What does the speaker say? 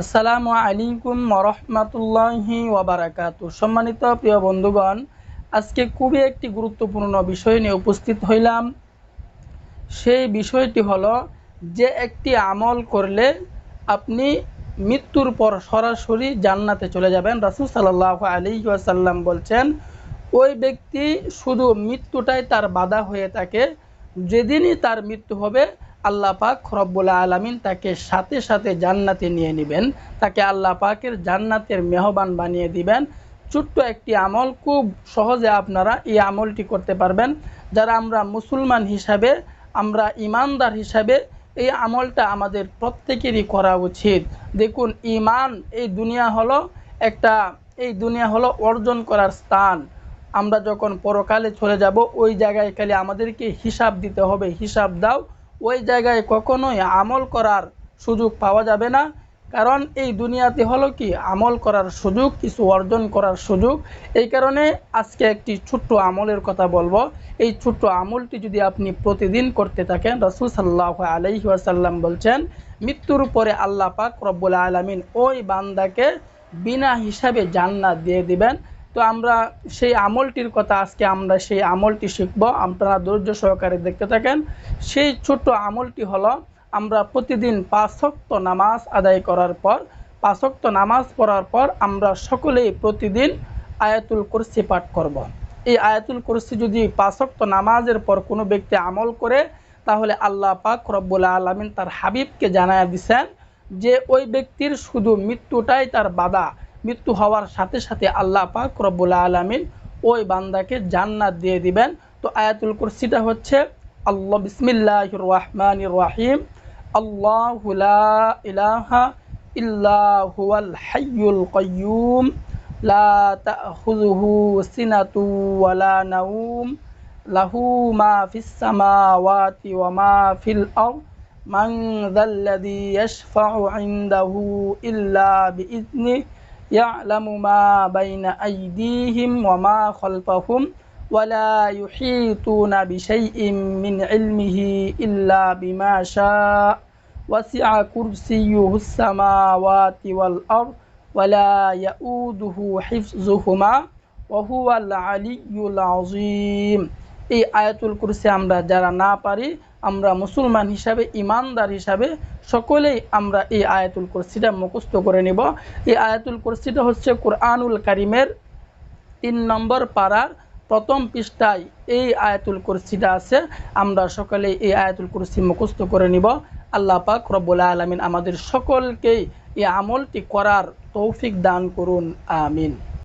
আসসালামু আলাইকুম ওরহমতুল্লাহি ওয়াবারাকাতু। সম্মানিত প্রিয় বন্ধুগণ, আজকে খুবই একটি গুরুত্বপূর্ণ বিষয় নিয়ে উপস্থিত হইলাম। সেই বিষয়টি হলো যে একটি আমল করলে আপনি মৃত্যুর পর সরাসরি জান্নাতে চলে যাবেন। রাসূল সাল্লাল্লাহু আলাইহি ওয়াসাল্লাম বলছেন, ওই ব্যক্তি শুধু মৃত্যুটাই তার বাধা হয়ে থাকে। যেদিনই তার মৃত্যু হবে আল্লাহ পাক রব্বুল আলামিন তাকে সাথে সাথে জান্নাতে নিয়ে নেবেন, তাকে আল্লাহ পাকের জান্নাতের মেহমান বানিয়ে দিবেন। ছোট্ট একটি আমল, খুব সহজে আপনারা এই আমলটি করতে পারবেন। যারা আমরা মুসলমান হিসাবে, আমরা ইমানদার হিসাবে এই আমলটা আমাদের প্রত্যেকেরই করা উচিত। দেখুন, ইমান এই দুনিয়া হলো অর্জন করার স্থান। আমরা যখন পরকালে চলে যাব, ওই জায়গায় খালি আমাদেরকে হিসাব দিতে হবে, হিসাব দাও। ওই জায়গায় কখনোই আমল করার সুযোগ পাওয়া যাবে না। কারণ এই দুনিয়াতে হলো কি, আমল করার সুযোগ, কিছু অর্জন করার সুযোগ। এই কারণে আজকে একটি ছোট্ট আমলের কথা বলবো। এই ছোট্ট আমলটি যদি আপনি প্রতিদিন করতে থাকেন, রাসূল সাল্লাল্লাহু আলাইহি ওয়াসাল্লাম বলছেন, মৃত্যুর পরে আল্লাহ পাক রব্বুল আলামিন ওই বান্দাকে বিনা হিসাবে জান্নাত দিয়ে দিবেন। তো আমরা সেই আমলটির কথা আজকে আমরা সেই আমলটি শিখব। আপনারা ধৈর্য সহকারে দেখতে থাকেন। সেই ছোট্ট আমলটি হলো, আমরা প্রতিদিন 5 ওয়াক্ত নামাজ আদায় করার পর, 5 ওয়াক্ত নামাজ পড়ার পর আমরা সকলেই প্রতিদিন আয়াতুল কুরসি পাঠ করব। এই আয়াতুল কুরসি যদি 5 ওয়াক্ত নামাজের পর কোনো ব্যক্তি আমল করে, তাহলে আল্লাহ পাক রব্বুল আলামিন তার হাবিবকে জানায়া দিয়েছেন যে ওই ব্যক্তির শুধু মৃত্যুটাই তার বাধা। মৃত্যু হওয়ার সাথে সাথে আল্লাহ পাক রব্বুল আলামিন ওই বান্দাকে জান্নাত দিয়ে দিবেন। তো আয়াতুল কুরসিটা হচ্ছে, আল্লাহ বিসমিল্লাহির রহমানির রহিম, আল্লাহু লা ইলাহা ইল্লা হুয়াল হাইয়ুল কাইয়্যুম, লা তাখুযুহু সিনাতু ওয়ালা নাওম, লাহু মা ফিস সামাওয়াতি ওয়া মা ফিল আরদ, মান যাল্লাযী ইয়াশফা'ু ইনদাহু ইল্লা বিইذনিহি, ইয়ালামু মা বাইনা আইদিহিম ওয়া মা খালফাহুম, ওয়ালা ইউহীতুনা বিশাইইন মিন ইলমিহি ইল্লা বিমা শাআ, ওয়াসি'a কুরসিয়্যুহুস সামাওয়াতি ওয়াল আরদ, ওয়ালা ইয়াউদুহু হিফযুহুমা ওয়া হুয়াল আলিয়্যুল আযীম। এই আয়াতুল কুরসি আমরা যারা না পারি, আমরা মুসলমান হিসাবে, ইমানদার হিসাবে সকলেই আমরা এই আয়াতুল কুরসিটা মুখস্থ করে নেব। এই আয়াতুল কুরসিটা হচ্ছে কুরআনুল কারীমের 3 নম্বর পারার প্রথম পৃষ্ঠায় এই আয়াতুল কুরসিটা আছে। আমরা সকলেই এই আয়াতুল কুরসি মুখস্থ করে নিব। আল্লাহ পাক রব্বুল আলামিন আমাদের সকলকেই এই আমলটি করার তৌফিক দান করুন, আমিন।